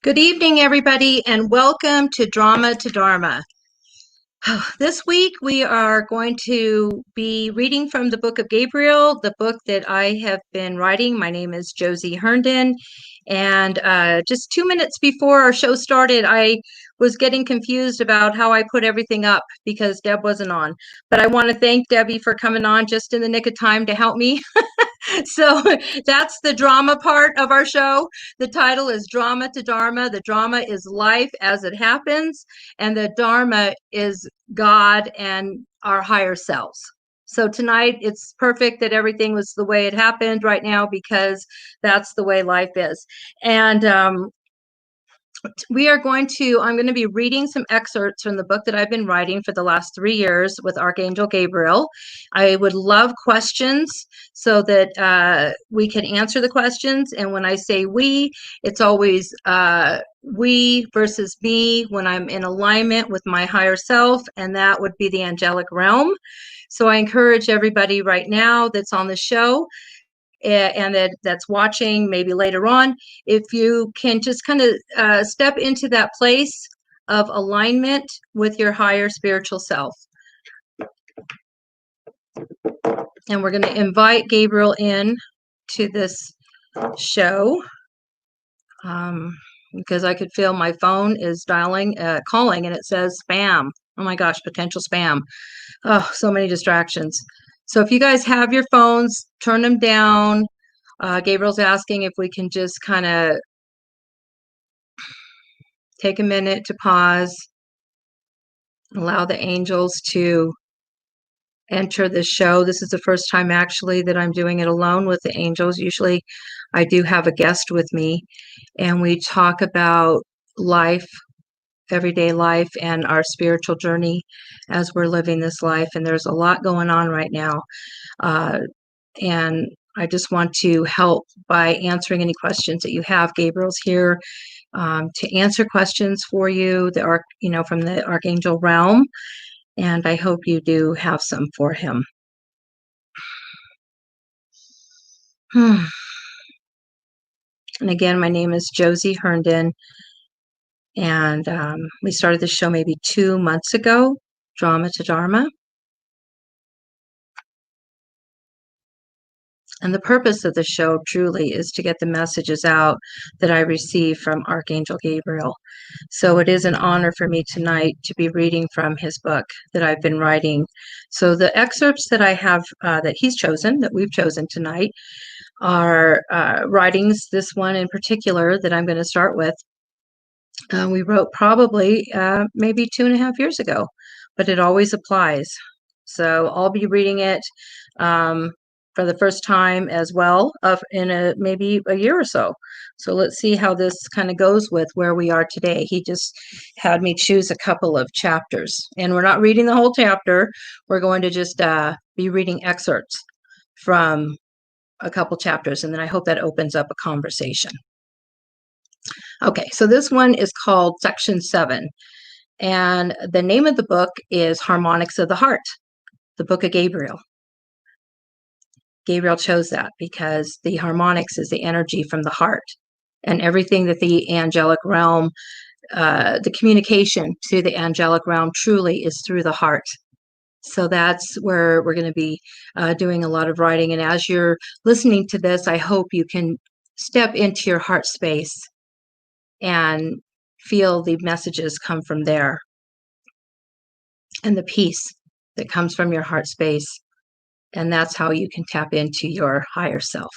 Good evening, everybody, and welcome to Drama to Dharma. This week, we are going to be reading from the book of Gabriel, the book that I have been writing. My name is Josie Herndon. And just 2 minutes before our show started, I was getting confused about how I put everything up because Deb wasn't on. But I want to thank Debbie for coming on just in the nick of time to help me. So that's the drama part of our show. The title is Drama to Dharma. The drama is life as it happens, and the Dharma is God and our higher selves. So tonight it's perfect that everything was the way it happened right now because that's the way life is. And I'm going to be reading some excerpts from the book that I've been writing for the last 3 years with Archangel Gabriel. I would love questions so that we can answer the questions. And when I say we, it's always we versus me when I'm in alignment with my higher self, and that would be the angelic realm. So I encourage everybody right now that's on the show and that's watching maybe later on, if you can just kind of step into that place of alignment with your higher spiritual self. And we're going to invite Gabriel in to this show because I could feel my phone is calling, and it says spam. Oh my gosh, potential spam. Oh, so many distractions. So if you guys have your phones, turn them down. Gabriel's asking if we can just kind of take a minute to pause, allow the angels to enter the show. This is the first time actually that I'm doing it alone with the angels. Usually I do have a guest with me and we talk about life, everyday life, and our spiritual journey as we're living this life. And there's a lot going on right now. And I just want to help by answering any questions that you have. Gabriel's here to answer questions for you, from the Archangel realm, and I hope you do have some for him. And again, my name is Josie Herndon, and we started the show maybe 2 months ago, Drama to Dharma. And the purpose of the show truly is to get the messages out that I receive from Archangel Gabriel. So it is an honor for me tonight to be reading from his book that I've been writing. So the excerpts that I have that we've chosen tonight, are writings. This one in particular that I'm going to start with, we wrote probably maybe 2.5 years ago, but it always applies. So I'll be reading it for the first time as well in maybe a year or so. So let's see how this kind of goes with where we are today. He just had me choose a couple of chapters, and we're not reading the whole chapter. We're going to just be reading excerpts from a couple chapters, and then I hope that opens up a conversation. Okay, so this one is called Section 7, and the name of the book is Harmonics of the Heart, the book of Gabriel. Gabriel chose that because the harmonics is the energy from the heart, and everything that the angelic realm, the communication to the angelic realm truly is through the heart. So that's where we're going to be doing a lot of writing. And as you're listening to this, I hope you can step into your heart space and feel the messages come from there and the peace that comes from your heart space. And that's how you can tap into your higher self.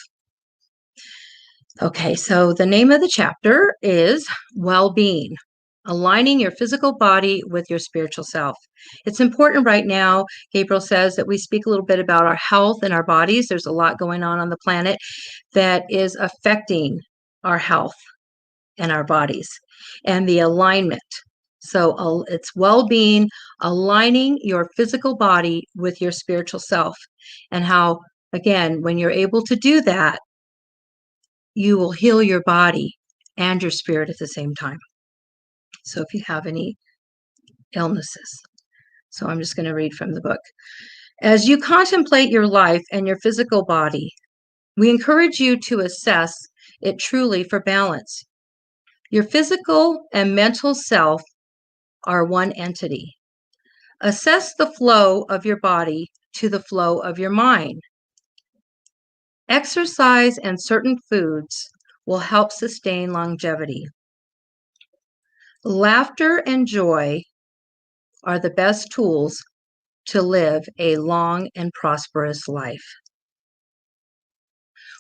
Okay, so the name of the chapter is Well-Being. Aligning your physical body with your spiritual self. It's important right now, Gabriel says, that we speak a little bit about our health and our bodies. There's a lot going on the planet that is affecting our health and our bodies and the alignment. So it's well-being, aligning your physical body with your spiritual self, and how, again, when you're able to do that, you will heal your body and your spirit at the same time. So if you have any illnesses. So I'm just going to read from the book. As you contemplate your life and your physical body, we encourage you to assess it truly for balance. Your physical and mental self are one entity. Assess the flow of your body to the flow of your mind. Exercise and certain foods will help sustain longevity. Laughter and joy are the best tools to live a long and prosperous life.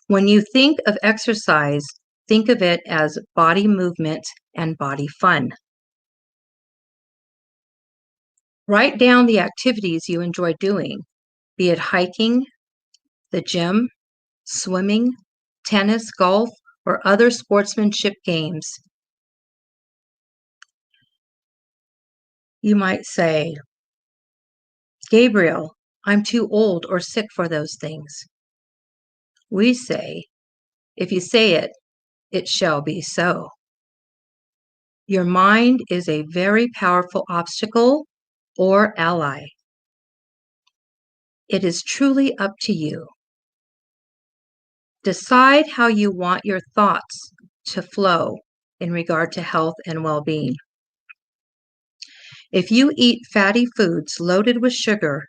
When you think of exercise, think of it as body movement and body fun. Write down the activities you enjoy doing, be it hiking, the gym, swimming, tennis, golf, or other sportsmanship games. You might say, Gabriel, I'm too old or sick for those things. We say, if you say it, it shall be so. Your mind is a very powerful obstacle or ally. It is truly up to you. Decide how you want your thoughts to flow in regard to health and well-being. If you eat fatty foods loaded with sugar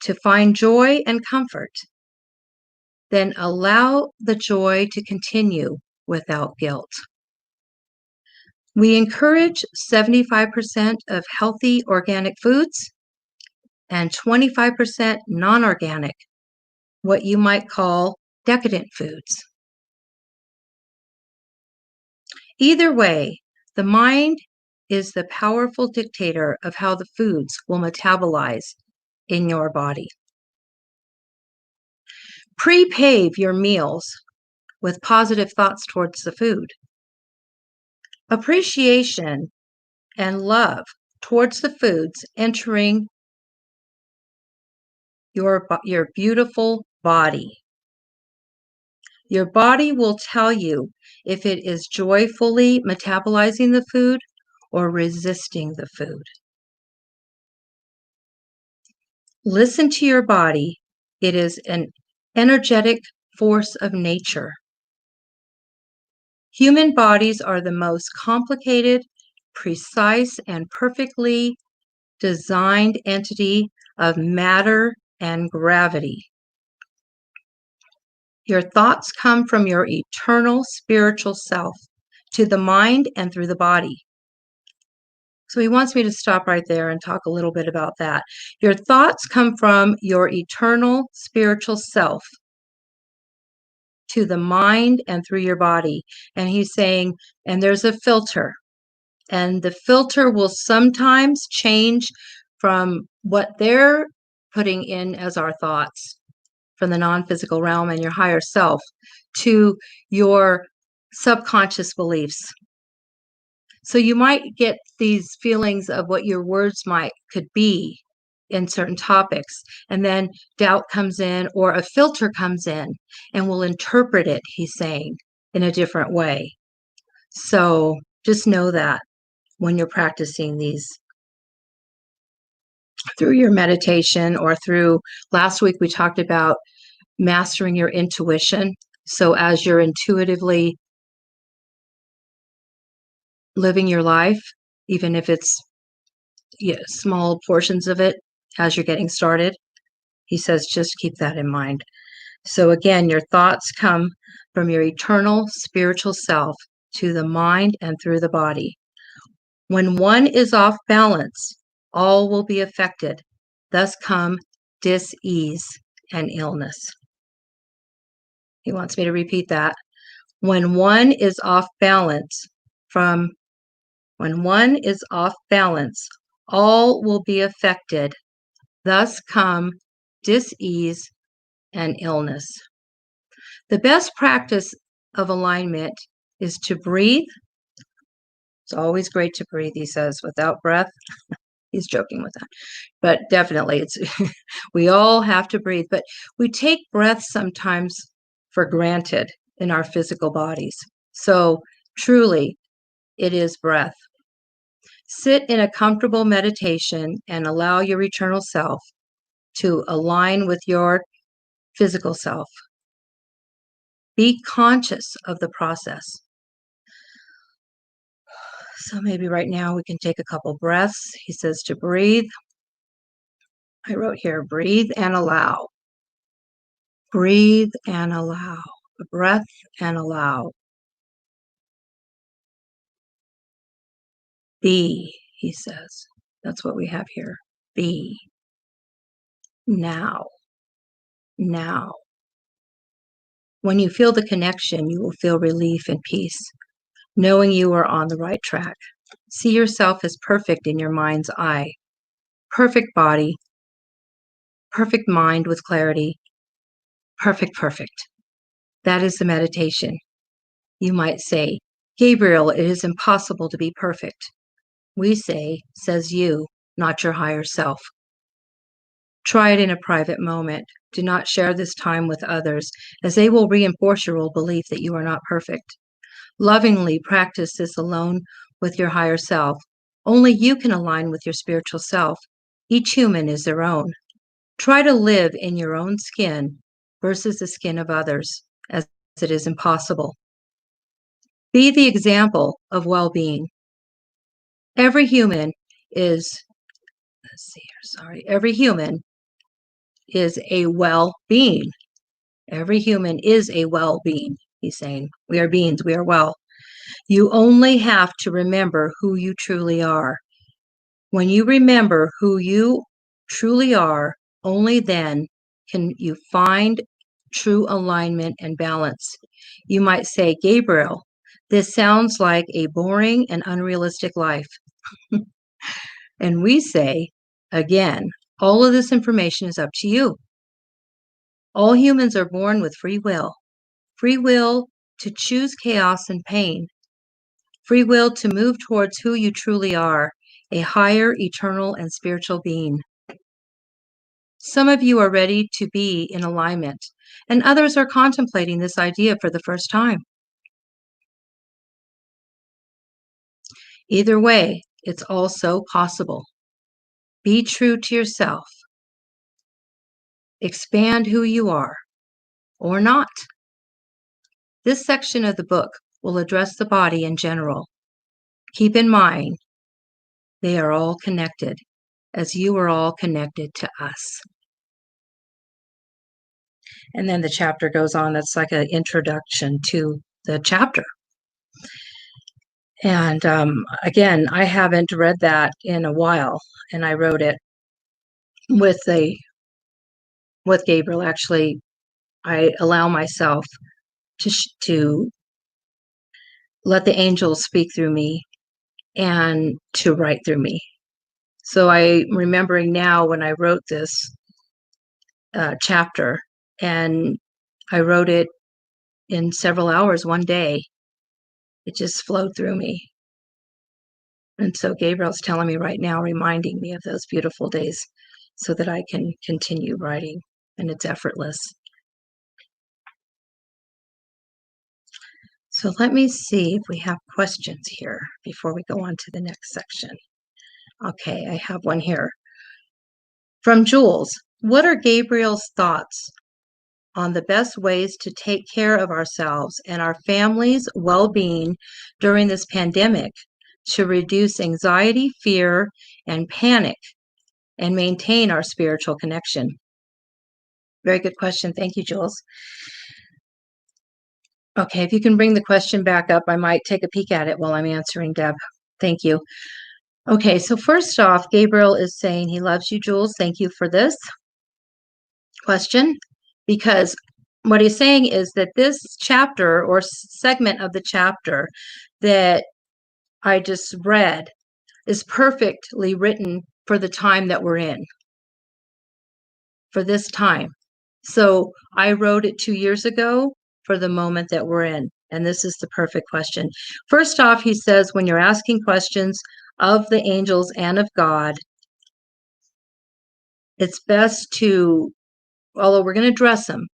to find joy and comfort, then allow the joy to continue without guilt. We encourage 75% of healthy organic foods and 25% non-organic, what you might call decadent foods. Either way, the mind is the powerful dictator of how the foods will metabolize in your body. Pre-pave your meals with positive thoughts towards the food. Appreciation and love towards the foods entering your beautiful body. Your body will tell you if it is joyfully metabolizing the food or resisting the food. Listen to your body. It is an energetic force of nature. Human bodies are the most complicated, precise, and perfectly designed entity of matter and gravity. Your thoughts come from your eternal spiritual self to the mind and through the body. So he wants me to stop right there and talk a little bit about that. Your thoughts come from your eternal spiritual self to the mind and through your body. And he's saying, and there's a filter. And the filter will sometimes change from what they're putting in as our thoughts from the non-physical realm and your higher self to your subconscious beliefs. So you might get these feelings of what your words could be in certain topics, and then doubt comes in or a filter comes in and will interpret it, he's saying, in a different way. So just know that when you're practicing these through your meditation or through, last week we talked about mastering your intuition. So as you're intuitively living your life, even if it's small portions of it as you're getting started, he says, just keep that in mind. So again, your thoughts come from your eternal spiritual self to the mind and through the body. When one is off balance, all will be affected. Thus come dis-ease and illness. He wants me to repeat that. When one is off balance, all will be affected. Thus come dis-ease and illness. The best practice of alignment is to breathe. It's always great to breathe, he says, without breath. He's joking with that. But definitely, it's we all have to breathe. But we take breath sometimes for granted in our physical bodies. So truly, it is breath. Sit in a comfortable meditation and allow your eternal self to align with your physical self. Be conscious of the process. So maybe right now we can take a couple breaths. He says to breathe. I wrote here, breathe and allow. Breathe and allow. A breath and allow. Be, he says. That's what we have here. Be. Now. Now. When you feel the connection, you will feel relief and peace, knowing you are on the right track. See yourself as perfect in your mind's eye. Perfect body, perfect mind with clarity. Perfect, perfect. That is the meditation. You might say, Gabriel, it is impossible to be perfect. We say, says you, not your higher self. Try it in a private moment. Do not share this time with others, as they will reinforce your old belief that you are not perfect. Lovingly practice this alone with your higher self. Only you can align with your spiritual self. Each human is their own. Try to live in your own skin versus the skin of others, as it is impossible. Be the example of well-being. Every human is, every human is a well-being. Every human is a well-being, he's saying. We are beings, we are well. You only have to remember who you truly are. When you remember who you truly are, only then can you find true alignment and balance. You might say, Gabriel, this sounds like a boring and unrealistic life. And we say, again, all of this information is up to you. All humans are born with free will to choose chaos and pain, free will to move towards who you truly are, a higher, eternal, and spiritual being. Some of you are ready to be in alignment, and others are contemplating this idea for the first time. Either way, it's also possible. Be true to yourself. Expand who you are, or not. This section of the book will address the body in general. Keep in mind, they are all connected, as you are all connected to us. And then the chapter goes on. It's like an introduction to the chapter. And again, I haven't read that in a while, and I wrote it with Gabriel. Actually, I allow myself to let the angels speak through me and to write through me. So I'm remembering now when I wrote this chapter, and I wrote it in several hours one day. It just flowed through me. And so Gabriel's telling me right now, reminding me of those beautiful days so that I can continue writing, and it's effortless. So let me see if we have questions here before we go on to the next section. Okay, I have one here. From Jules, what are Gabriel's thoughts on the best ways to take care of ourselves and our family's well-being during this pandemic to reduce anxiety, fear, and panic and maintain our spiritual connection? Very good question. Thank you, Jules. Okay, if you can bring the question back up, I might take a peek at it while I'm answering, Deb. Thank you. Okay, so first off, Gabriel is saying he loves you, Jules. Thank you for this question, because what he's saying is that this chapter or segment of the chapter that I just read is perfectly written for the time that we're in, for this time. So I wrote it 2 years ago for the moment that we're in, and this is the perfect question. First off, he says, when you're asking questions of the angels and of God, it's best to, although we're going to address them,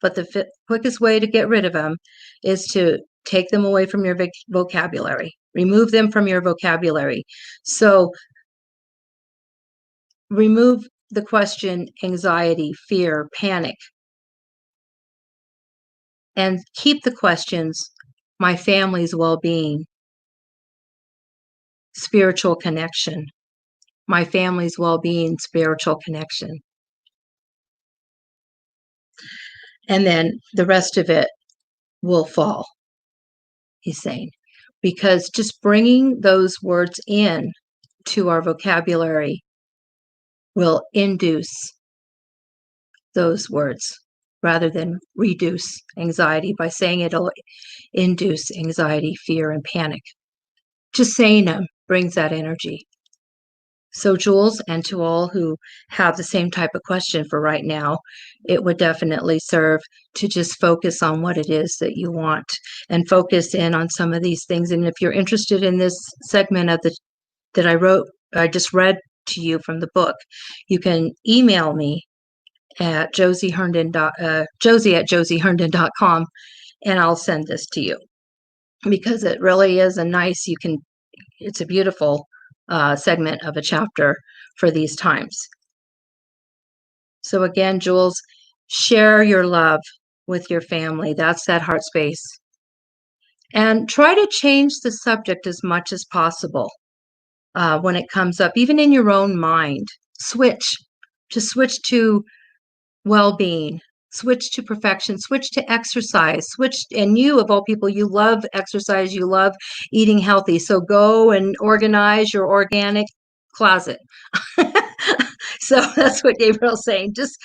but the quickest way to get rid of them is to take them away from your vocabulary, remove them from your vocabulary. So remove the question anxiety, fear, panic, and keep the questions my family's well-being. spiritual connection, my family's well-being, spiritual connection. And then the rest of it will fall, he's saying, because just bringing those words in to our vocabulary will induce those words rather than reduce anxiety. By saying it'll induce anxiety, fear, and panic. Just saying them brings that energy. So, Jules, and to all who have the same type of question for right now, it would definitely serve to just focus on what it is that you want and focus in on some of these things. And if you're interested in this segment of that I just read to you from the book, you can email me at Josie at josieherndon.com, and I'll send this to you, because it really is it's a beautiful segment of a chapter for these times. So again, Jules, share your love with your family. That's that heart space. And try to change the subject as much as possible when it comes up, even in your own mind. Switch to well-being, switch to perfection, switch to exercise, and you, of all people, you love exercise, you love eating healthy. So go and organize your organic closet. So that's what Gabriel's saying. Just,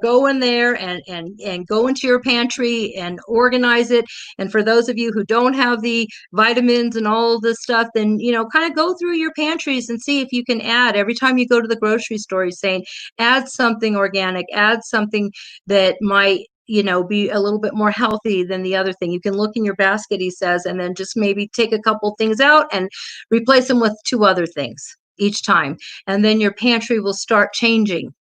go in there and go into your pantry and organize it. And for those of you who don't have the vitamins and all this stuff, then, kind of go through your pantries and see if you can add. Every time you go to the grocery store, he's saying, add something organic, add something that might, be a little bit more healthy than the other thing. You can look in your basket, he says, and then just maybe take a couple things out and replace them with 2 other things each time. And then your pantry will start changing.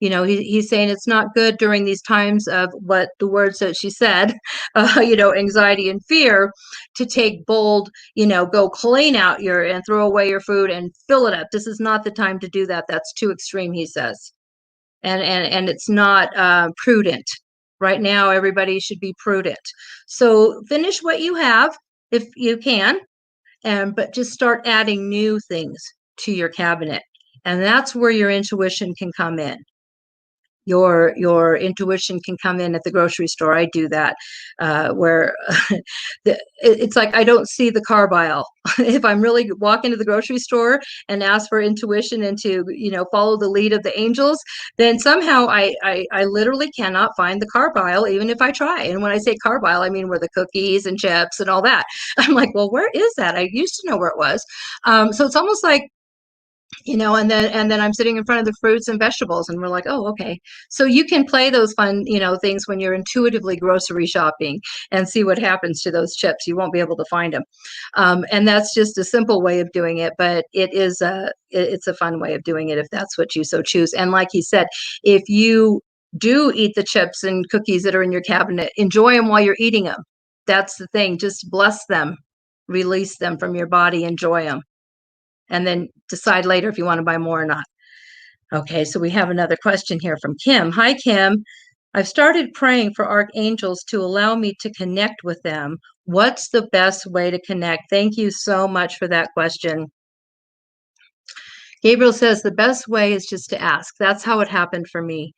He's saying it's not good during these times of what the words that she said, anxiety and fear, to take bold, go clean out and throw away your food and fill it up. This is not the time to do that. That's too extreme, he says. And it's not prudent. Right now, everybody should be prudent. So finish what you have if you can, but just start adding new things to your cabinet. And that's where your intuition can come in. Your intuition can come in at the grocery store. I do that, where it's like I don't see the carb aisle. If I'm really walking to the grocery store and ask for intuition and to follow the lead of the angels, then somehow I literally cannot find the carb aisle, even if I try. And when I say carb aisle, I mean where the cookies and chips and all that. I'm like, well, where is that? I used to know where it was. So it's almost like, and then I'm sitting in front of the fruits and vegetables, and we're like, oh, okay. So you can play those fun, things when you're intuitively grocery shopping and see what happens to those chips. You won't be able to find them. And that's just a simple way of doing it, but it's a fun way of doing it if that's what you so choose. And like he said, if you do eat the chips and cookies that are in your cabinet, enjoy them while you're eating them. That's the thing. Just bless them, release them from your body, enjoy them. And then decide later if you want to buy more or not. Okay, so we have another question here from Kim. Hi, Kim. I've started praying for archangels to allow me to connect with them. What's the best way to connect? Thank you so much for that question. Gabriel says the best way is just to ask. That's how it happened for me.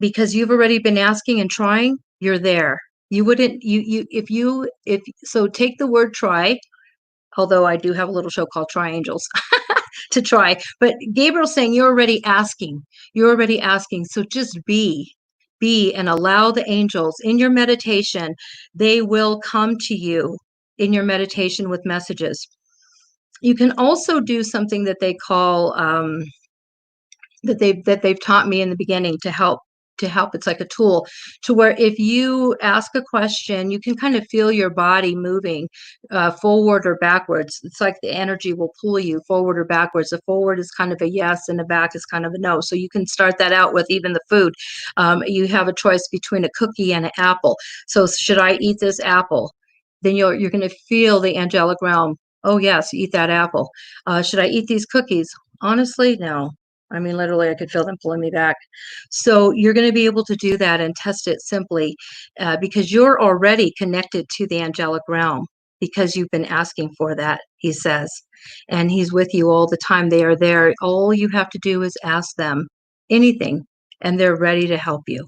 Because you've already been asking and trying, you're there. You wouldn't, so take the word try, although I do have a little show called Try Angels to try. But Gabriel's saying you're already asking. You're already asking. So just be and allow the angels in your meditation. They will come to you in your meditation with messages. You can also do something that they call that they've taught me in the beginning to help. It's like a tool to where if you ask a question, you can kind of feel your body moving forward or backwards. It's like the energy will pull you forward or backwards. The forward is kind of a yes and the back is kind of a no. So you can start that out with even the food. You have a choice between a cookie and an apple. So should I eat this apple? Then you're going to feel the angelic realm. Oh yes, eat that apple. Should I eat these cookies? Honestly, no. I mean, literally, I could feel them pulling me back. So you're going to be able to do that and test it simply because you're already connected to the angelic realm. because you've been asking for that, he says. And he's with you all the time. They are there. All you have to do is ask them anything, and they're ready to help you.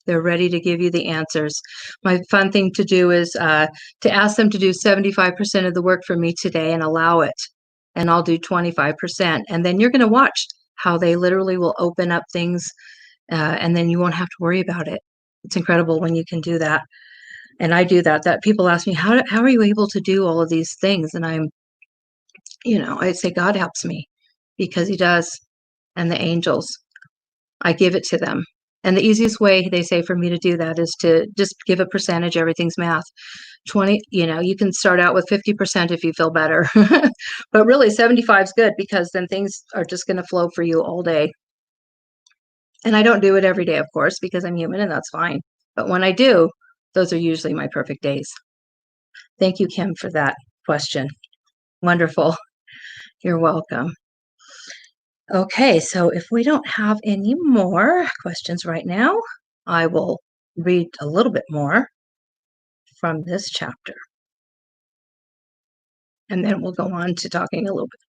They're ready to give you the answers. My fun thing to do is to ask them to do 75% of the work for me today and allow it. And I'll do 25%. And then you're going to watch how they literally will open up things, and then you won't have to worry about it. It's incredible when you can do that. And I do that. That people ask me, how are you able to do all of these things? And I say, God helps me, because he does. And the angels, I give it to them. And the easiest way, they say, for me to do that is to just give a percentage. Everything's math. 20, you can start out with 50% if you feel better. But really 75 is good, because then things are just going to flow for you all day. And I don't do it every day, of course, because I'm human, and that's fine. But when I do, those are usually my perfect days. Thank you, Kim, for that question. Wonderful. You're welcome. Okay, so if we don't have any more questions right now, I will read a little bit more from this chapter. And then we'll go on to talking a little bit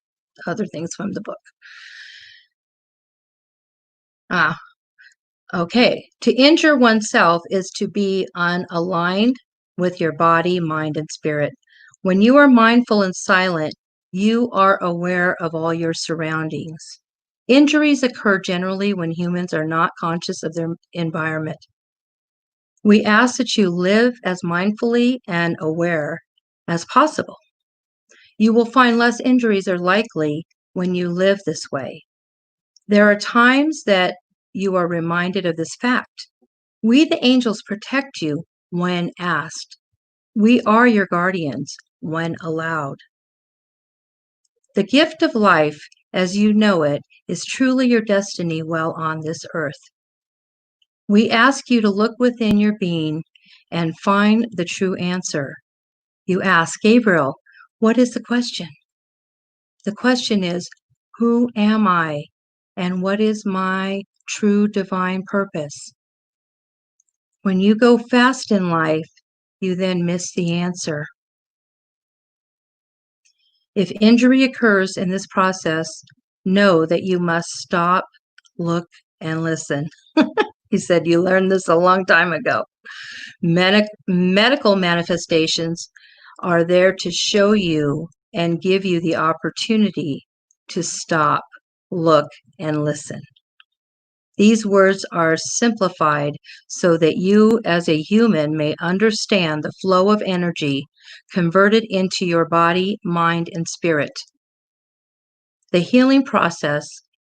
other things from the book. Okay. To injure oneself is to be unaligned with your body, mind, and spirit. When you are mindful and silent, you are aware of all your surroundings. Injuries occur generally when humans are not conscious of their environment. We ask that you live as mindfully and aware as possible. You will find less injuries are likely when you live this way. There are times that you are reminded of this fact. We, the angels, protect you when asked. We are your guardians when allowed. The gift of life, as you know it, is truly your destiny while on this earth. We ask you to look within your being and find the true answer. You ask, Gabriel, what is the question? The question is, who am I, and what is my true divine purpose? When you go fast in life, you then miss the answer. If injury occurs in this process, know that you must stop, look, and listen. He said, you learned this a long time ago. Medical manifestations are there to show you and give you the opportunity to stop, look, and listen. These words are simplified so that you as a human may understand the flow of energy converted into your body, mind, and spirit. The healing process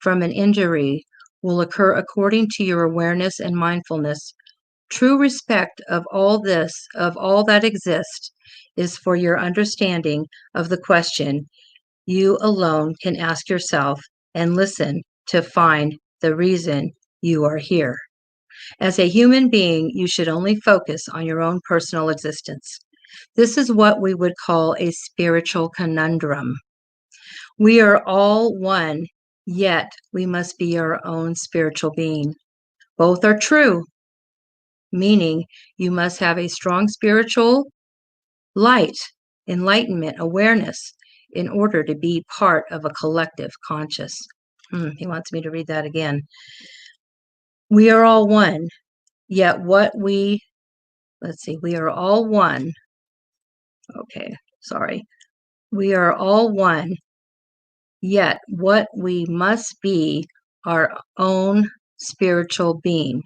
from an injury will occur according to your awareness and mindfulness. True respect of all that exists, is for your understanding of the question you alone can ask yourself and listen to find the reason you are here. As a human being, you should only focus on your own personal existence. This is what we would call a spiritual conundrum. We are all one, yet we must be our own spiritual being. Both are true, meaning you must have a strong spiritual light, enlightenment, awareness, in order to be part of a collective conscious. He wants me to read that again. We are all one, yet we are all one. Okay, sorry. We are all one, yet what we must be our own spiritual being.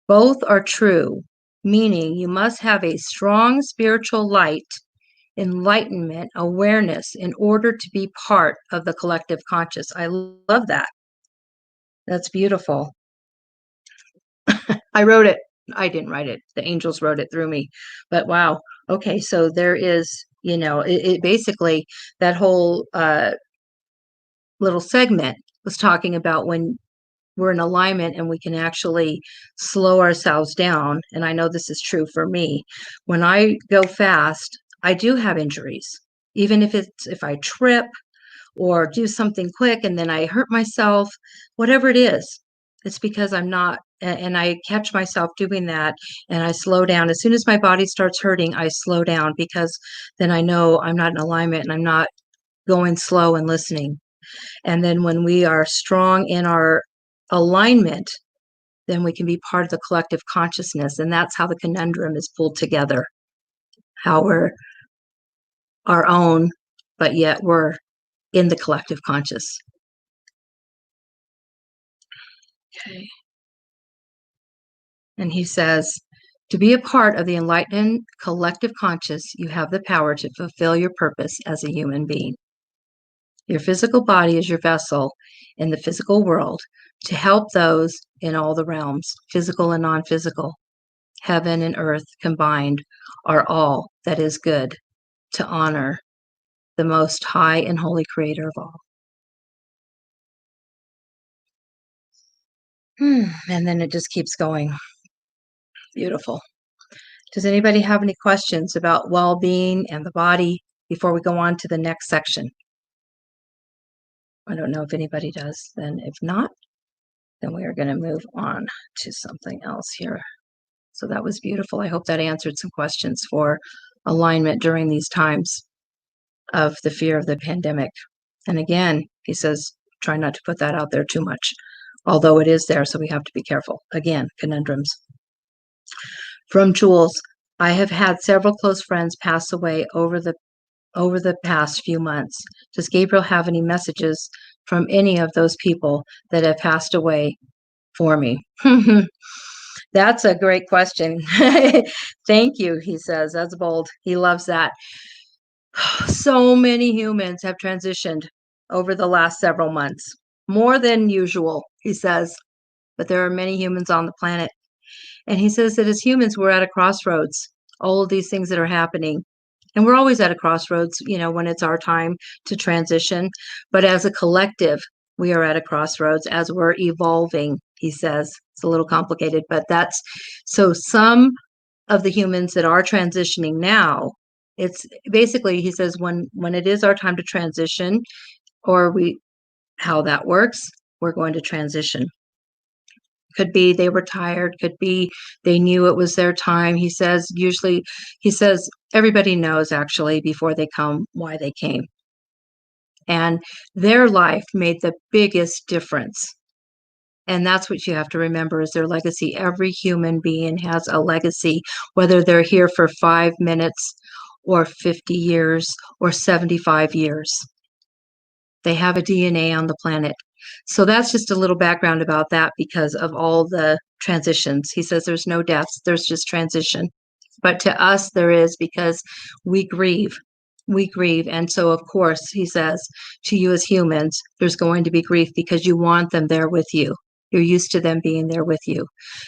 Both are true, meaning you must have a strong spiritual light, enlightenment, awareness in order to be part of the collective conscious. I love that. That's beautiful. I wrote it. I didn't write it. The angels wrote it through me. But wow. Okay, so there is, it basically, that whole little segment was talking about when we're in alignment and we can actually slow ourselves down. And I know this is true for me. When I go fast, I do have injuries. Even if I trip or do something quick and then I hurt myself, whatever it is, it's because I'm not and I catch myself doing that, and I slow down. As soon as my body starts hurting, I slow down, because then I know I'm not in alignment and I'm not going slow and listening. And then when we are strong in our alignment, then we can be part of the collective consciousness. And that's how the conundrum is pulled together, how we're our own, but yet we're in the collective conscious. Okay. And he says, to be a part of the enlightened collective conscious, you have the power to fulfill your purpose as a human being. Your physical body is your vessel in the physical world to help those in all the realms, physical and non-physical. Heaven and earth combined are all that is good, to honor the most high and holy creator of all. And then it just keeps going. Beautiful. Does anybody have any questions about well-being and the body before we go on to the next section? I don't know if anybody does. Then if not, then we are going to move on to something else here. So that was beautiful. I hope that answered some questions for alignment during these times of the fear of the pandemic. And again, he says, try not to put that out there too much, although it is there, so we have to be careful. Again, conundrums. From Jules, I have had several close friends pass away over the past few months. Does Gabriel have any messages from any of those people that have passed away for me? That's a great question. Thank you, he says. That's bold. He loves that. So many humans have transitioned over the last several months, more than usual, he says. But there are many humans on the planet. And he says that as humans, we're at a crossroads, all of these things that are happening. And we're always at a crossroads, when it's our time to transition. But as a collective, we are at a crossroads as we're evolving, he says. It's a little complicated, but that's so some of the humans that are transitioning now, it's basically, he says, when it is our time to transition, how that works, we're going to transition. Could be they were tired, could be they knew it was their time. He says everybody knows actually before they come why they came. And their life made the biggest difference. And that's what you have to remember is their legacy. Every human being has a legacy, whether they're here for 5 minutes or 50 years or 75 years. They have a DNA on the planet. So that's just a little background about that because of all the transitions. He says there's no deaths, there's just transition. But to us, there is because we grieve. We grieve. And so, of course, he says to you as humans, there's going to be grief because you want them there with you. You're used to them being there with you.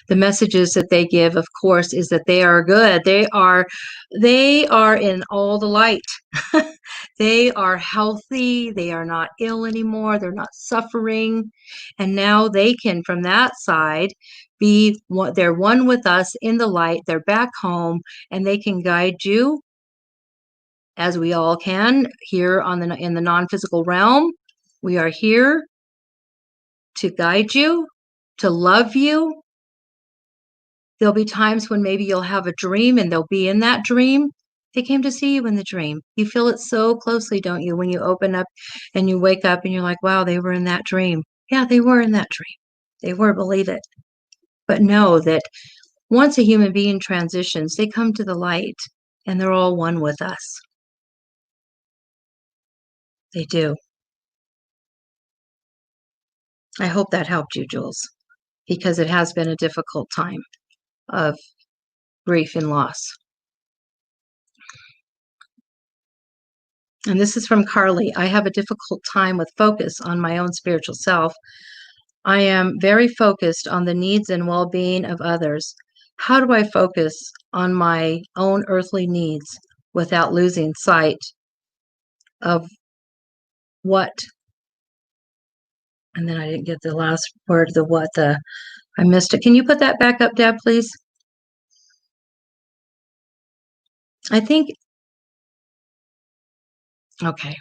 The messages that they give, of course, is that they are good. They are in all the light. They are healthy. They are not ill anymore. They're not suffering. And now they can, from that side, they're one with us in the light. They're back home and they can guide you as we all can here in the non-physical realm. We are here to guide you, to love you. There'll be times when maybe you'll have a dream and they'll be in that dream. They came to see you in the dream. You feel it so closely, don't you? When you open up and you wake up and you're like, wow, they were in that dream. Yeah, they were in that dream. They were, believe it. But know that once a human being transitions, they come to the light and they're all one with us. They do. I hope that helped you, Jules, because it has been a difficult time of grief and loss. And this is from Carly. I have a difficult time with focus on my own spiritual self. I am very focused on the needs and well-being of others. How do I focus on my own earthly needs without losing sight of what? And then I didn't get the last word, I missed it. Can you put that back up, Deb, please? I think, okay.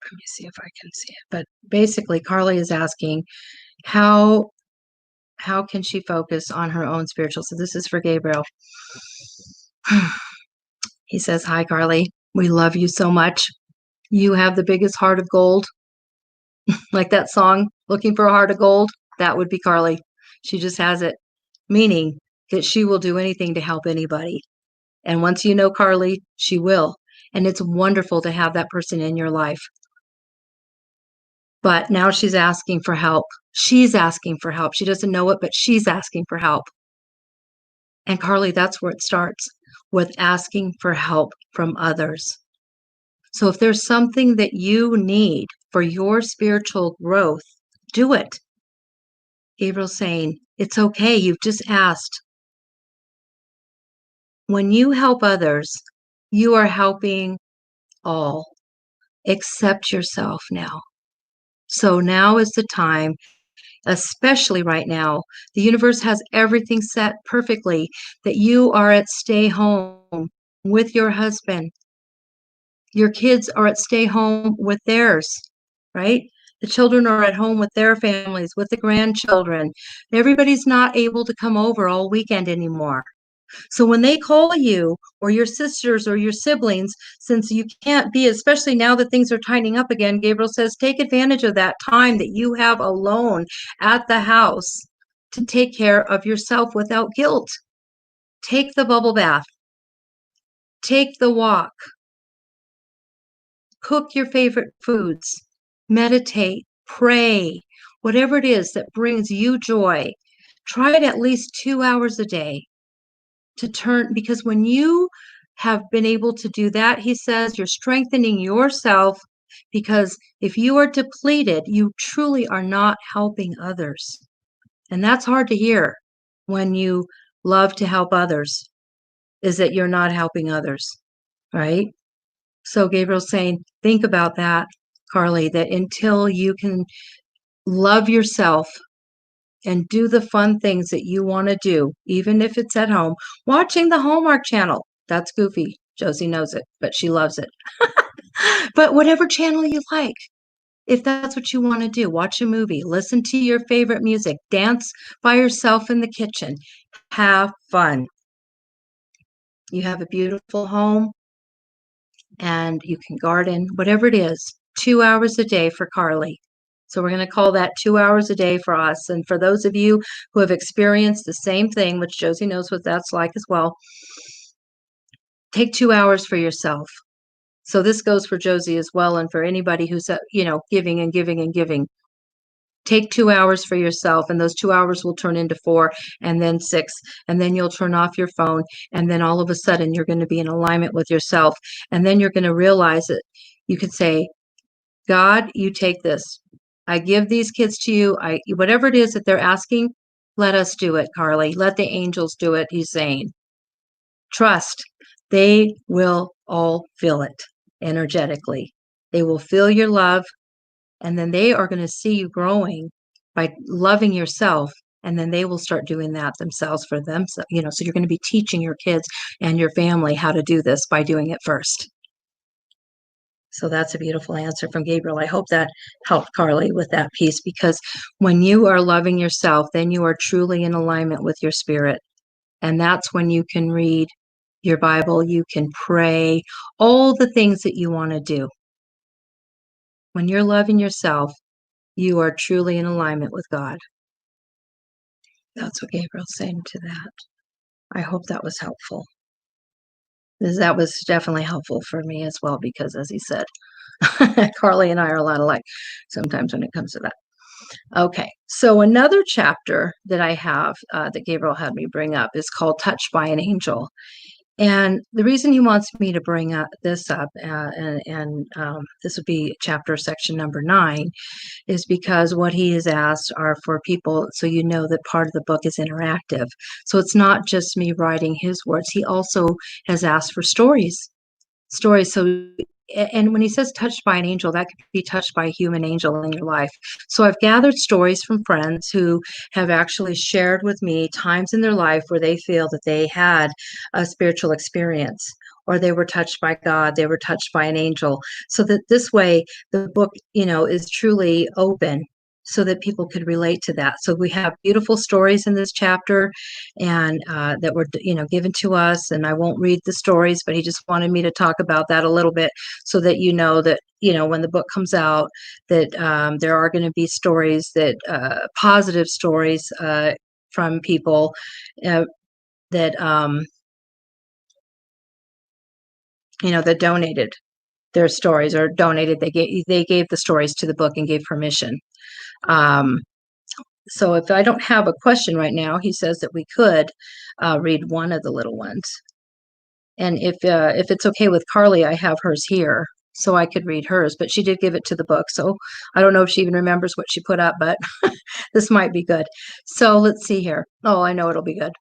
Let me see if I can see it. But basically, Carly is asking, how how can she focus on her own spiritual? So this is for Gabriel. He says, "Hi, Carly. We love you so much. You have the biggest heart of gold." Like that song, Looking for a Heart of Gold. That would be Carly. She just has it, meaning that she will do anything to help anybody. And once you know Carly, she will. And it's wonderful to have that person in your life. But now she's asking for help. She's asking for help. She doesn't know it, but she's asking for help. And Carly, that's where it starts, with asking for help from others. So if there's something that you need for your spiritual growth, do it. Gabriel's saying, it's okay. You've just asked. When you help others, you are helping all. Accept yourself now. So now is the time, especially right now. The universe has everything set perfectly, that you are at stay home with your husband. Your kids are at stay home with theirs, right? The children are at home with their families, with the grandchildren. Everybody's not able to come over all weekend anymore. So when they call you or your sisters or your siblings, since you can't be, especially now that things are tightening up again, Gabriel says, take advantage of that time that you have alone at the house to take care of yourself without guilt. Take the bubble bath. Take the walk. Cook your favorite foods. Meditate. Pray. Whatever it is that brings you joy. Try it at least 2 hours a day. To turn, because when you have been able to do that, he says, you're strengthening yourself, because if you are depleted, you truly are not helping others. And that's hard to hear when you love to help others, is that you're not helping others, right? So Gabriel's saying, think about that, Carly, that until you can love yourself and do the fun things that you want to do, even if it's at home. Watching the Hallmark Channel. That's goofy. Josie knows it, but she loves it. But whatever channel you like, if that's what you want to do, watch a movie, listen to your favorite music, dance by yourself in the kitchen, have fun. You have a beautiful home and you can garden, whatever it is, 2 hours a day for Carly. So we're going to call that 2 hours a day for us. And for those of you who have experienced the same thing, which Josie knows what that's like as well, take 2 hours for yourself. So this goes for Josie as well, and for anybody who's, giving and giving and giving. Take 2 hours for yourself, and those 2 hours will turn into 4 and then 6, and then you'll turn off your phone, and then all of a sudden you're going to be in alignment with yourself. And then you're going to realize that you could say, God, you take this. I give these kids to you. Whatever it is that they're asking, let us do it, Carly. Let the angels do it, he's saying. Trust. They will all feel it energetically. They will feel your love, and then they are going to see you growing by loving yourself, and then they will start doing that themselves for themselves. So you're going to be teaching your kids and your family how to do this by doing it first. So that's a beautiful answer from Gabriel. I hope that helped Carly with that piece, because when you are loving yourself, then you are truly in alignment with your spirit. And that's when you can read your Bible, you can pray, all the things that you want to do. When you're loving yourself, you are truly in alignment with God. That's what Gabriel's saying to that. I hope that was helpful. That was definitely helpful for me as well, because as he said, Carly and I are a lot alike sometimes when it comes to that. Okay, so another chapter that I have that Gabriel had me bring up is called Touched by an Angel. And the reason he wants me to bring this up, and this would be section number 9, is because what he has asked are for people, so you know that part of the book is interactive. So it's not just me writing his words. He also has asked for stories. So, and when he says touched by an angel, that could be touched by a human angel in your life. So I've gathered stories from friends who have actually shared with me times in their life where they feel that they had a spiritual experience, or they were touched by God, they were touched by an angel. So that this way the book, is truly open so that people could relate to that. So we have beautiful stories in this chapter, and that were, given to us. And I won't read the stories, but he just wanted me to talk about that a little bit, so that that when the book comes out, that there are going to be stories, that positive stories from people that that donated their stories, or donated. They gave the stories to the book and gave permission. Um, so if I don't have a question right now, he says that we could read one of the little ones. And if it's okay with Carly, I have hers here, so I could read hers. But she did give it to the book, so I don't know if she even remembers what she put up, but this might be good. So let's see here. Oh, I know it'll be good.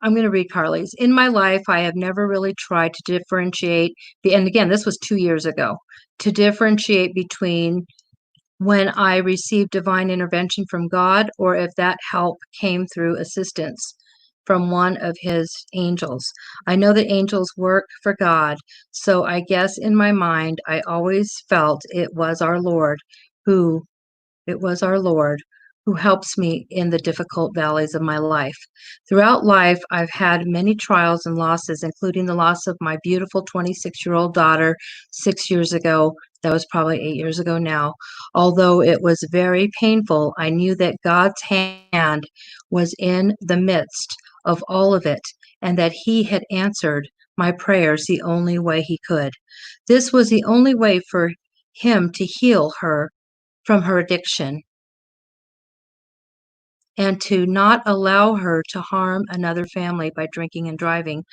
I'm going to read Carly's. In my life, I have never really tried to differentiate, and again, this was 2 years ago, to differentiate between when I received divine intervention from God, or if that help came through assistance from one of his angels. I know that angels work for God, so I guess in my mind, I always felt who it was our Lord who helps me in the difficult valleys of my life. Throughout life, I've had many trials and losses, including the loss of my beautiful 26-year-old daughter 6 years ago. That was probably 8 years ago now. Although it was very painful, I knew that God's hand was in the midst of all of it, and that he had answered my prayers the only way he could. This was the only way for him to heal her from her addiction, and to not allow her to harm another family by drinking and driving.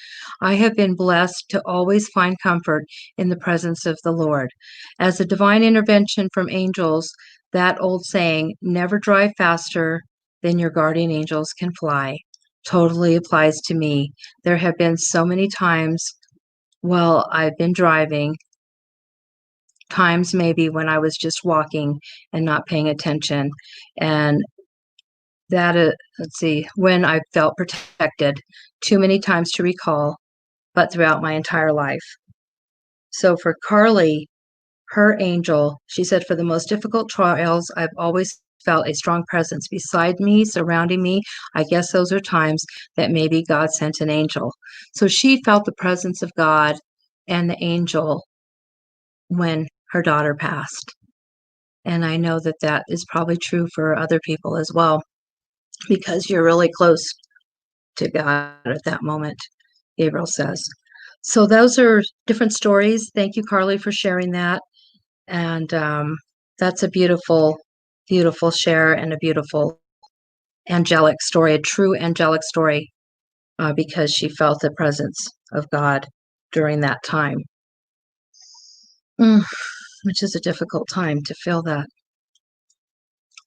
I have been blessed to always find comfort in the presence of the Lord. As a divine intervention from angels, that old saying, never drive faster than your guardian angels can fly, totally applies to me. There have been so many times while I've been driving, times maybe when I was just walking and not paying attention, and that let's see, when I felt protected, too many times to recall, but throughout my entire life. So for Carly, her angel, she said, for the most difficult trials, I've always felt a strong presence beside me, surrounding me. I guess those are times that maybe God sent an angel. So she felt the presence of God and the angel when her daughter passed. And I know that that is probably true for other people as well, because you're really close to God at that moment, Gabriel says. So those are different stories. Thank you, Carly, for sharing that. And that's a beautiful, beautiful share, and a beautiful angelic story, a true angelic story, because she felt the presence of God during that time, which is a difficult time to feel that.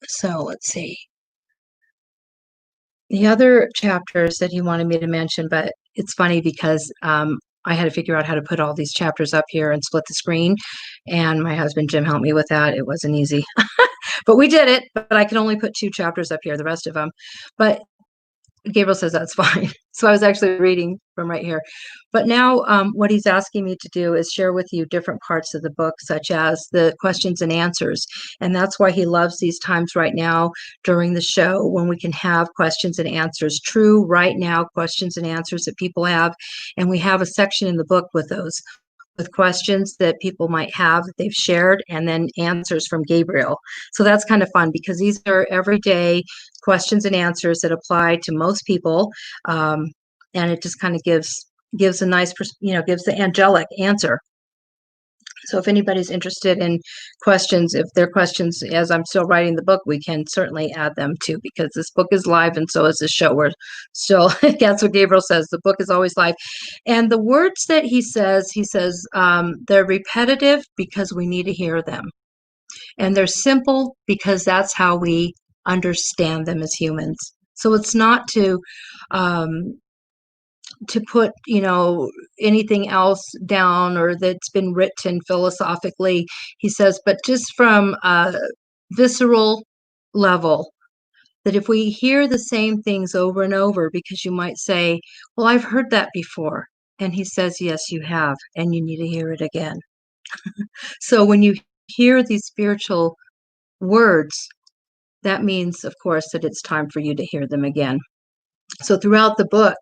So let's see. The other chapters that he wanted me to mention, but it's funny because I had to figure out how to put all these chapters up here and split the screen. And my husband, Jim, helped me with that. It wasn't easy, but we did it. But I can only put 2 chapters up here, the rest of them. But Gabriel says that's fine. So I was actually reading from right here. But now what he's asking me to do is share with you different parts of the book, such as the questions and answers. And that's why he loves these times right now during the show, when we can have questions and answers, true right now questions and answers that people have. And we have a section in the book with those, with questions that people might have that they've shared, and then answers from Gabriel. So that's kind of fun, because these are everyday questions and answers that apply to most people, and it just kind of gives a nice, gives the angelic answer. So if anybody's interested in questions, if they're questions as I'm still writing the book, we can certainly add them too, because this book is live and so is the show. We're still, that's what Gabriel says, the book is always live. And the words that he says, they're repetitive because we need to hear them. And they're simple because that's how we understand them as humans. So it's not to put, anything else down, or that's been written philosophically, he says, but just from a visceral level, that if we hear the same things over and over, because you might say, well, I've heard that before. And he says, yes, you have, and you need to hear it again. So when you hear these spiritual words, that means, of course, that it's time for you to hear them again. So throughout the book,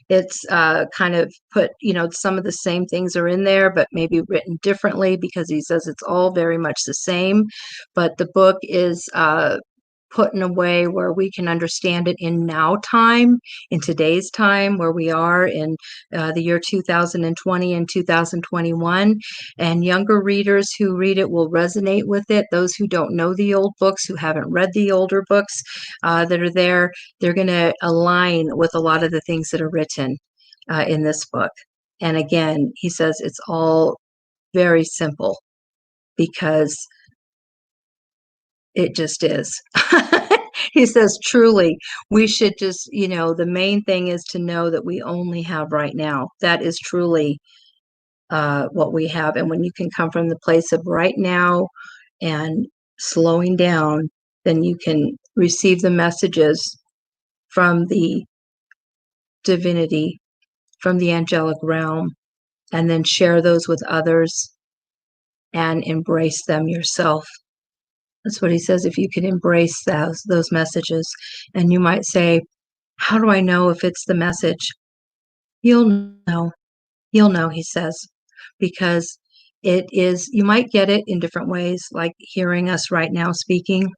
it's kind of put, some of the same things are in there, but maybe written differently because he says it's all very much the same. But the book is put in a way where we can understand it in now time, in today's time, where we are in the year 2020 and 2021. And younger readers who read it will resonate with it. Those who don't know the old books, who haven't read the older books that are there, they're going to align with a lot of the things that are written in this book. And again, he says it's all very simple because it just is. He says, truly, we should just, the main thing is to know that we only have right now. That is truly what we have. And when you can come from the place of right now and slowing down, then you can receive the messages from the divinity, from the angelic realm, and then share those with others and embrace them yourself. That's what he says, if you can embrace those messages. And you might say, how do I know if it's the message? You'll know. You'll know, he says, because it is, you might get it in different ways, like hearing us right now speaking.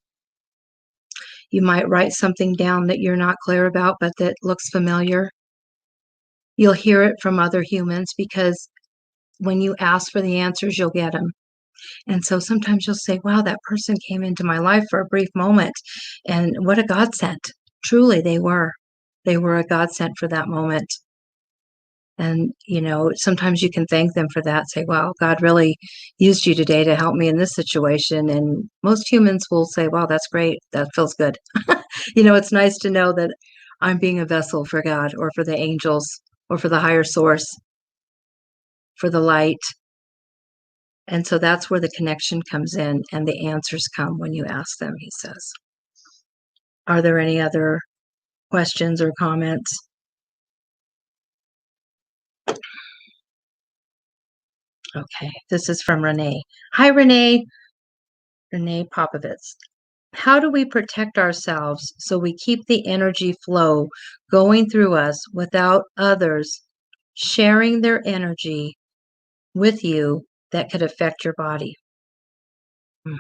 You might write something down that you're not clear about, but that looks familiar. You'll hear it from other humans because when you ask for the answers, you'll get them. And so sometimes you'll say, wow, that person came into my life for a brief moment. And what a godsend. Truly, they were. They were a godsend for that moment. And, sometimes you can thank them for that. Say, wow, God really used you today to help me in this situation. And most humans will say, wow, that's great. That feels good. It's nice to know that I'm being a vessel for God or for the angels or for the higher source, for the light. And so that's where the connection comes in and the answers come when you ask them, he says. Are there any other questions or comments? Okay, this is from Renee. Hi, Renee. Renee Popovitz. How do we protect ourselves so we keep the energy flow going through us without others sharing their energy with you that could affect your body? Okay,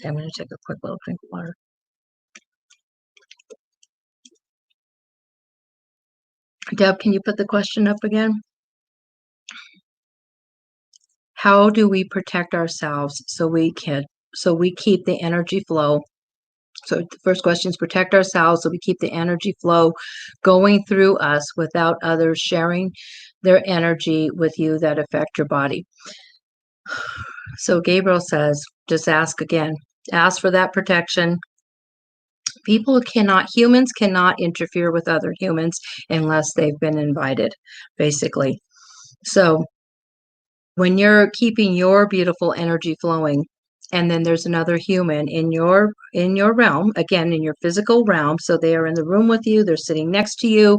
I'm going to take a quick little drink of water. Deb, can you put the question up again? How do we protect ourselves so we keep the energy flow? So the first question is protect ourselves so we keep the energy flow going through us without others sharing their energy with you that affect your body. So Gabriel says, just ask again. Ask for that protection. Humans cannot interfere with other humans unless they've been invited, basically. So when you're keeping your beautiful energy flowing, and then there's another human in your realm, again, in your physical realm, so they are in the room with you, they're sitting next to you,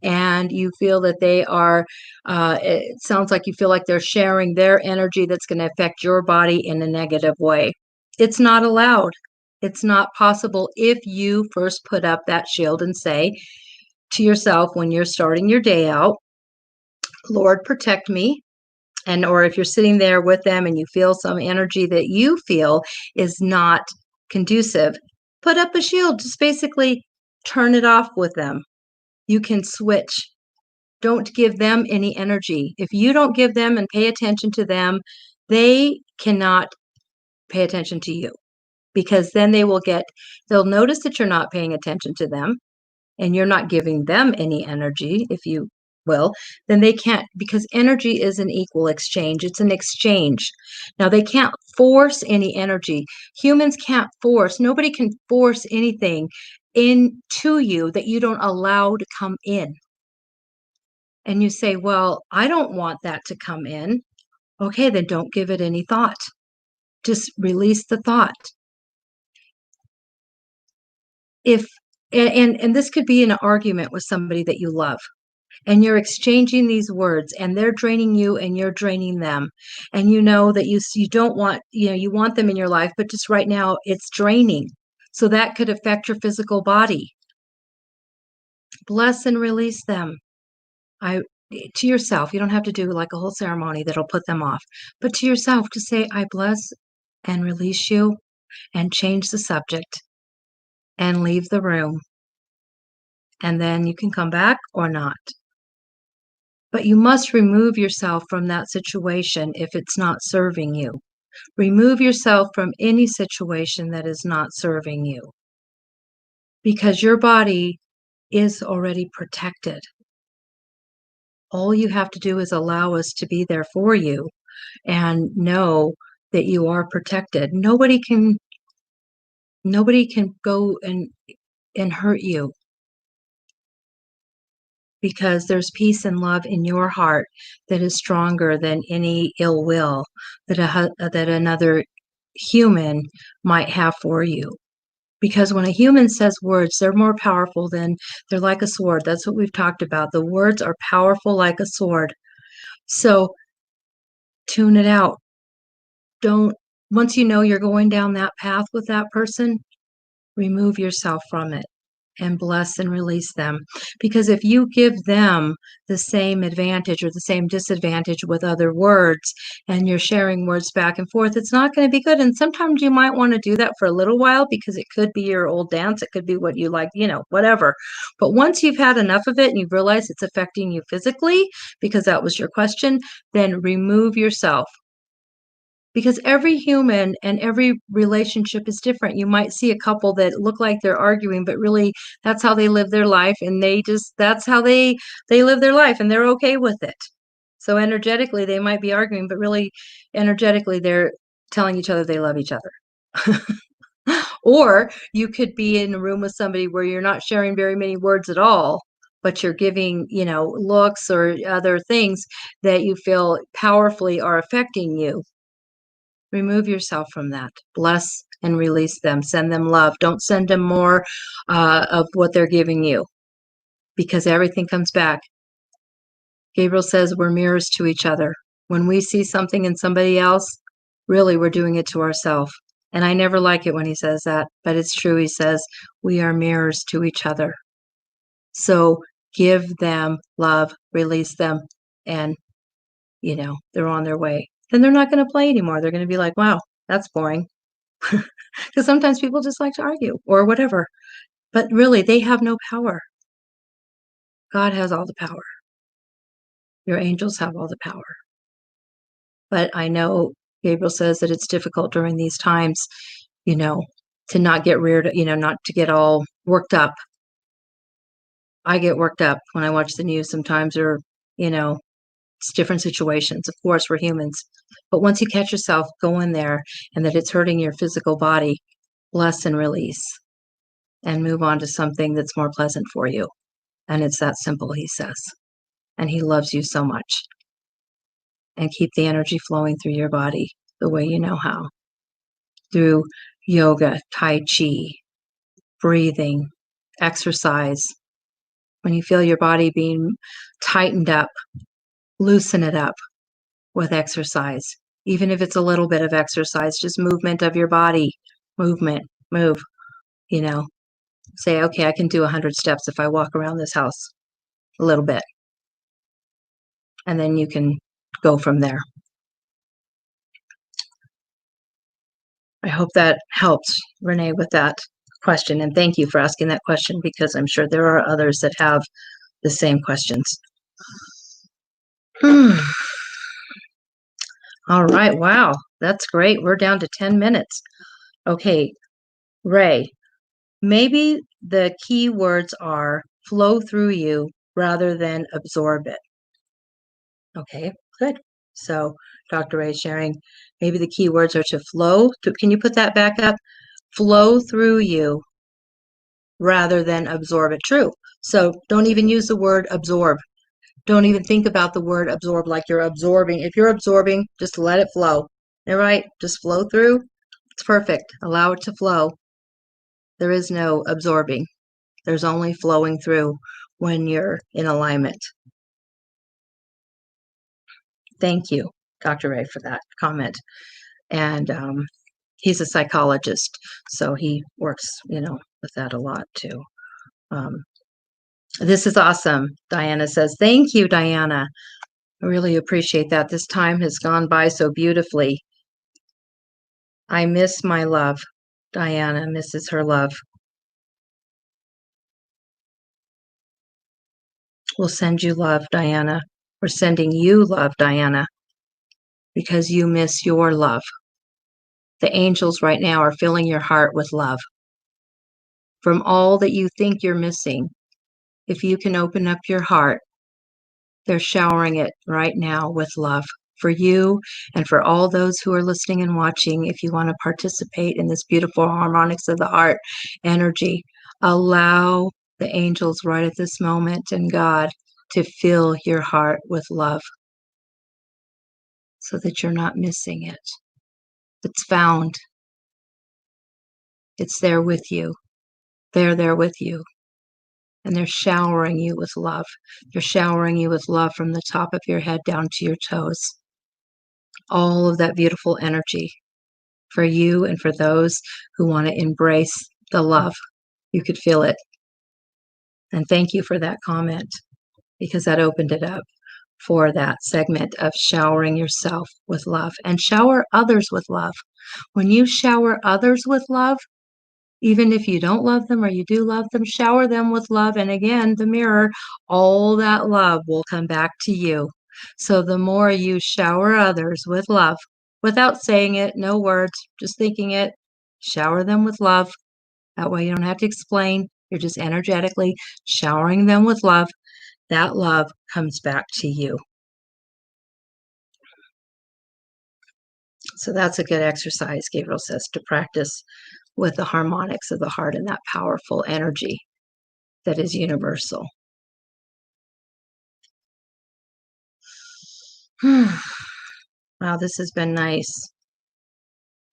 and you feel that they are, it sounds like you feel like they're sharing their energy that's going to affect your body in a negative way. It's not allowed. It's not possible if you first put up that shield and say to yourself when you're starting your day out, Lord, protect me. Or if you're sitting there with them and you feel some energy that you feel is not conducive, put up a shield. Just basically turn it off with them. You can switch. Don't give them any energy. If you don't give them and pay attention to them, they cannot pay attention to you, because then they'll notice that you're not paying attention to them and you're not giving them any energy, if you will, then they can't, because energy is an equal exchange. It's an exchange. Now, they can't force any energy. Humans can't force. Nobody can force anything into you that you don't allow to come in. And you say, well, I don't want that to come in. Okay, then don't give it any thought. Just release the thought. And this could be an argument with somebody that you love, and you're exchanging these words and they're draining you and you're draining them, and you know that you don't want, you want them in your life, but just right now it's draining. So that could affect your physical body. Bless and release them. To yourself, you don't have to do like a whole ceremony that'll put them off, but to yourself to say, I bless and release you, and change the subject and leave the room. And then you can come back or not. But you must remove yourself from that situation if it's not serving you. Remove yourself from any situation that is not serving you, because your body is already protected. All you have to do is allow us to be there for you and know that you are protected. Nobody can go and hurt you, because there's peace and love in your heart that is stronger than any ill will that another human might have for you. Because when a human says words, they're more powerful they're like a sword. That's what we've talked about. The words are powerful like a sword. So tune it out. Once you know you're going down that path with that person, remove yourself from it and bless and release them. Because if you give them the same advantage or the same disadvantage with other words, and you're sharing words back and forth, it's not going to be good. And sometimes you might want to do that for a little while, because it could be your old dance. It could be what you like, whatever. But once you've had enough of it and you've realized it's affecting you physically, because that was your question, then remove yourself. Because every human and every relationship is different. You might see a couple that look like they're arguing, but really that's how they live their life, and that's how they live their life, and they're okay with it. So energetically they might be arguing, but really energetically they're telling each other they love each other. Or you could be in a room with somebody where you're not sharing very many words at all, but you're giving, looks or other things that you feel powerfully are affecting you. Remove yourself from that. Bless and release them. Send them love. Don't send them more of what they're giving you, because everything comes back. Gabriel says we're mirrors to each other. When we see something in somebody else, really we're doing it to ourselves. And I never like it when he says that, but it's true. He says we are mirrors to each other. So give them love, release them, and, they're on their way. Then they're not going to play anymore. They're going to be like, wow, that's boring. Because sometimes people just like to argue or whatever. But really, they have no power. God has all the power. Your angels have all the power. But I know Gabriel says that it's difficult during these times, to not get reared, not to get all worked up. I get worked up when I watch the news sometimes, or, it's different situations. Of course, we're humans. But once you catch yourself going there and that it's hurting your physical body, bless and release and move on to something that's more pleasant for you. And it's that simple, he says. And he loves you so much. And keep the energy flowing through your body the way you know how. Through yoga, tai chi, breathing, exercise. When you feel your body being tightened up, loosen it up with exercise. Even if it's a little bit of exercise, just movement of your body. Movement, move, Say, okay, I can do 100 steps if I walk around this house a little bit. And then you can go from there. I hope that helped, Renee, with that question. And thank you for asking that question, because I'm sure there are others that have the same questions. All right. Wow. That's great. We're down to 10 minutes. Okay. Ray, maybe the key words are flow through you rather than absorb it. Okay, good. So Dr. Ray is sharing, maybe the key words are to flow. Can you put that back up? Flow through you rather than absorb it. True. So don't even use the word absorb. Don't even think about the word absorb like you're absorbing. If you're absorbing, just let it flow. All right? Just flow through. It's perfect. Allow it to flow. There is no absorbing. There's only flowing through when you're in alignment. Thank you, Dr. Ray, for that comment. And He's a psychologist, so he works, with that a lot too. Um, this is awesome, Diana says. Thank you, Diana. I really appreciate that. This time has gone by so beautifully. I miss my love. Diana misses her love. We'll send you love, Diana. We're sending you love, Diana, because you miss your love. The angels right now are filling your heart with love. From all that you think you're missing, if you can open up your heart, they're showering it right now with love for you and for all those who are listening and watching. If you want to participate in this beautiful harmonics of the heart energy, allow the angels right at this moment and God to fill your heart with love so that you're not missing it. It's found. It's there with you. They're there with you. And they're showering you with love. They're showering you with love from the top of your head down to your toes. All of that beautiful energy for you and for those who want to embrace the love. You could feel it. And thank you for that comment, because that opened it up for that segment of showering yourself with love and shower others with love. When you shower others with love, even if you don't love them or you do love them, shower them with love. And again, the mirror, all that love will come back to you. So the more you shower others with love, without saying it, no words, just thinking it, shower them with love. That way you don't have to explain. You're just energetically showering them with love. That love comes back to you. So that's a good exercise, Gabriel says, to practice with the harmonics of the heart and that powerful energy that is universal. Wow, this has been nice.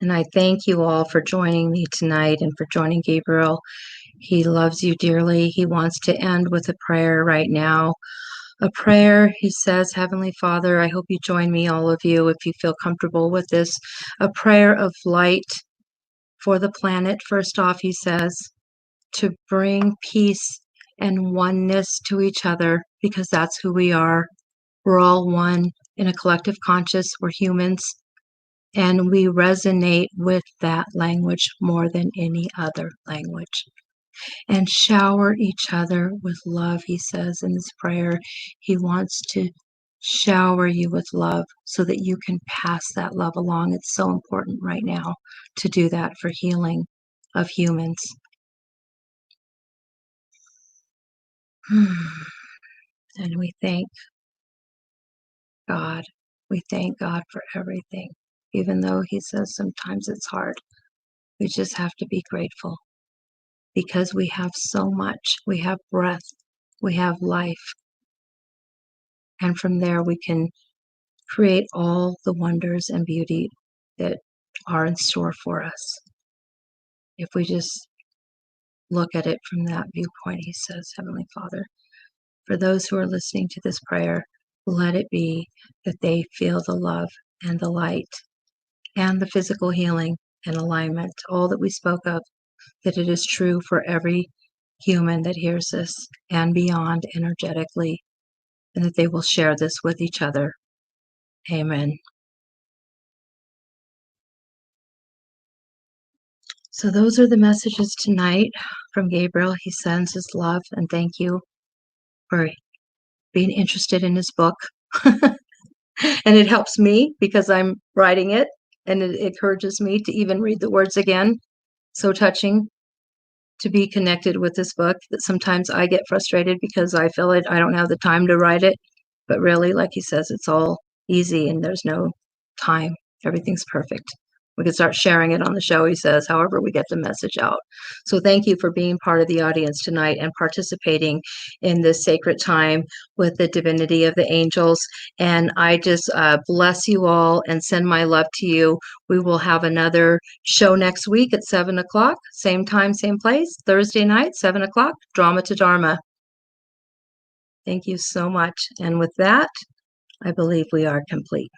And I thank you all for joining me tonight and for joining Gabriel. He loves you dearly. He wants to end with a prayer right now. A prayer, he says, Heavenly Father, I hope you join me, all of you, if you feel comfortable with this. A prayer of light for the planet. First off, he says, to bring peace and oneness to each other, because that's who we are. We're all one in a collective conscious. We're humans. And we resonate with that language more than any other language. And shower each other with love, he says in this prayer. He wants to shower you with love so that you can pass that love along. It's so important right now to do that for healing of humans. And we thank God. We thank God for everything. Even though he says sometimes it's hard, we just have to be grateful because we have so much. We have breath, we have life. And from there, we can create all the wonders and beauty that are in store for us. If we just look at it from that viewpoint, he says, Heavenly Father, for those who are listening to this prayer, let it be that they feel the love and the light and the physical healing and alignment, all that we spoke of, that it is true for every human that hears this and beyond energetically, and that they will share this with each other. Amen. So those are the messages tonight from Gabriel. He sends his love and thank you for being interested in his book. And it helps me because I'm writing it, and it encourages me to even read the words again. So touching to be connected with this book, that sometimes I get frustrated because I feel it, I don't have the time to write it. But really, like he says, it's all easy and there's no time. Everything's perfect. We can start sharing it on the show, he says, however we get the message out. So thank you for being part of the audience tonight and participating in this sacred time with the divinity of the angels. And I just bless you all and send my love to you. We will have another show next week at 7 o'clock, same time, same place, Thursday night, 7 o'clock, Drama to Dharma. Thank you so much. And with that, I believe we are complete.